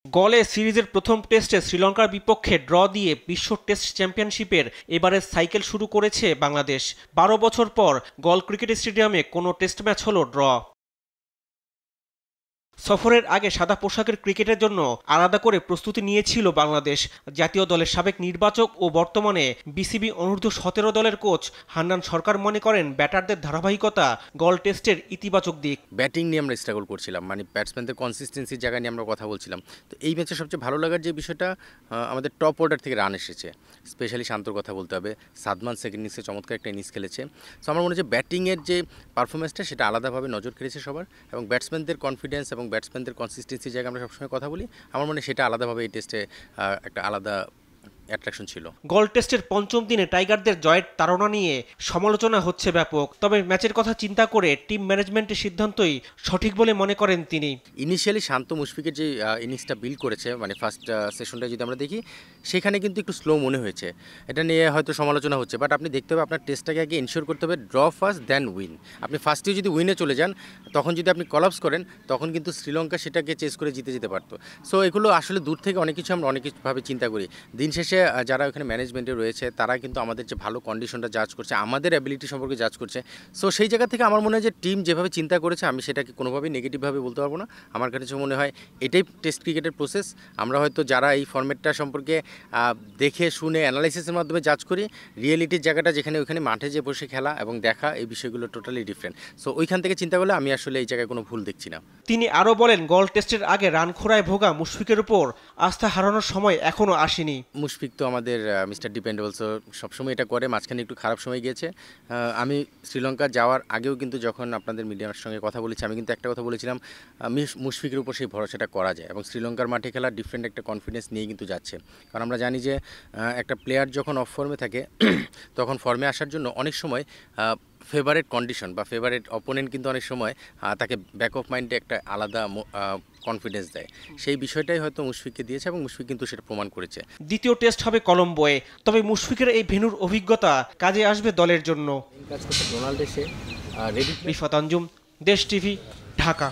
গলে সিরিজের প্রথম টেস্টে শ্রীলঙ্কার বিপক্ষে ড্র দিয়ে বিশ্ব টেস্ট চ্যাম্পিয়নশিপের এবারের সাইকেল শুরু করেছে বাংলাদেশ। ১২ বছর পর গল ক্রিকেট স্টেডিয়ামে কোনো টেস্ট ম্যাচ হলো ড্র। সফরের আগে সাদা পোশাকের ক্রিকেটের জন্য আলাদা করে প্রস্তুতি নিয়েছিল বাংলাদেশ। জাতীয় দলের সাবেক নির্বাচক ও বর্তমানে বিসিবি অনূর্ধ্ব-17 দলের কোচ হান্নান সরকার মনে করেন ব্যাটারদের ধারাবাহিকতা গল টেস্টের ইতিবাচক দিক। ব্যাটিং নিয়ে আমরা স্ট্রাগল করছিলাম, মানে ব্যাটসম্যানদের কনসিস্টেন্সির জায়গা নিয়ে আমরা কথা বলছিলাম। তো এই ম্যাচে সবচেয়ে ভালো লাগার যে বিষয়টা, আমাদের টপ অর্ডার থেকে রান এসেছে। স্পেশালি শান্তর কথা বলতে হবে, সাদমান সেকেন্ড ইনিংসে চমৎকার একটা ইনিংস খেলেছে। সো আমার মনে হচ্ছে ব্যাটিংয়ের যে পারফরমেন্সটা সেটা আলাদাভাবে নজর কেড়েছে সবার, এবং ব্যাটসম্যানদের কনফিডেন্স এবং ব্যাটসম্যানদের কনসিস্টেন্সির জায়গায় আমরা সবসময় কথা বলি। আমার মনে হয় সেটা আলাদাভাবে এই টেস্টে একটা আলাদা অ্যাট্রাকশন ছিল। গল টেস্টের পঞ্চম দিনে টাইগারদের জয়ের তাড়না নিয়ে সমালোচনা হচ্ছে ব্যাপক। তবে ম্যাচের কথা চিন্তা করে টিম ম্যানেজমেন্টের সিদ্ধান্তই সঠিক বলে মনে করেন তিনি। ইনিশিয়ালি শান্ত মুশফিকের যে ইনিংসটা বিল্ড করেছে, মানে ফার্স্ট সেশনটা যদি আমরা দেখি, সেখানে কিন্তু একটু স্লো মনে হয়েছে। এটা নিয়ে হয়তো সমালোচনা হচ্ছে, বাট আপনি দেখতে হবে আপনার টেস্টটাকে আগে এনশিওর করতে হবে ড্র ফার্স্ট দেন উইন। আপনি ফার্স্টেও যদি উইনে চলে যান, তখন যদি আপনি কলাপস করেন, তখন কিন্তু শ্রীলঙ্কা সেটাকে চেস করে জিতে যেতে পারতো। সো এগুলো আসলে দূর থেকে অনেক কিছু আমরা অনেক কিছুভাবে চিন্তা করি। দিন শেষে যারা ওখানে ম্যানেজমেন্টে রয়েছে তারা কিন্তু আমাদের যে ভালো কন্ডিশনটা জাজ করছে, আমাদের অ্যাবিলিটি সম্পর্কে জাজ করছে। সো সেই জায়গা থেকে আমার মনে হয় যে টিম যেভাবে চিন্তা করেছে, আমি সেটাকে কোনোভাবেই নেগেটিভভাবে বলতে পারবো না। আমার কাছে মনে হয় এটাই টেস্ট ক্রিকেটের প্রসেস। আমরা হয়তো যারা এই ফরম্যাটটা সম্পর্কে দেখে শুনে অ্যানালাইসিসের মাধ্যমে জাজ করি, রিয়েলিটির জায়গাটা যেখানে ওইখানে মাঠে যে বসে খেলা এবং দেখা, এই বিষয়গুলো টোটালি ডিফারেন্ট। সো ওইখান থেকে চিন্তা করলে আমি আসলে এই জায়গায় কোনো ভুল দেখছি না। তিনি আরও বলেন, গল টেস্টের আগে রান খোঁড়ায় ভোগা মুশফিকের উপর আস্থা হারানোর সময় এখনও আসেনি। মুশফিক তো আমাদের মিস্টার ডিপেন্ডেবল, সো সবসময় এটা করে। মাঝখানে একটু খারাপ সময় গিয়েছে। আমি শ্রীলঙ্কা যাওয়ার আগেও কিন্তু যখন আপনাদের মিডিয়ার সঙ্গে কথা বলেছি, আমি কিন্তু একটা কথা বলেছিলাম, মুশফিকের উপর সেই ভরসাটা করা যায়, এবং শ্রীলঙ্কার মাঠে খেলা ডিফারেন্ট একটা কনফিডেন্স নিয়ে কিন্তু যাচ্ছে। কারণ আমরা জানি যে একটা প্লেয়ার যখন অফ ফর্মে থাকে, তখন ফর্মে আসার জন্য অনেক সময় ফেভারেট কন্ডিশন বা ফেভারেট অপোনেন্ট কিন্তু অনেক সময় তাকে ব্যাক অফ মাইন্ডে একটা আলাদা কনফিডেন্স দেয়। সেই বিষয়টাই হয়তো মুশফিককে দিয়েছে, এবং মুশফিক কিন্তু সেটা প্রমাণ করেছে। দ্বিতীয় টেস্ট হবে কলম্বোয়, তবে মুশফিকের এই ভেন্যুর অভিজ্ঞতা কাজে আসবে দলের জন্য। রিফাত আঞ্জুম, দেশ টিভি, ঢাকা।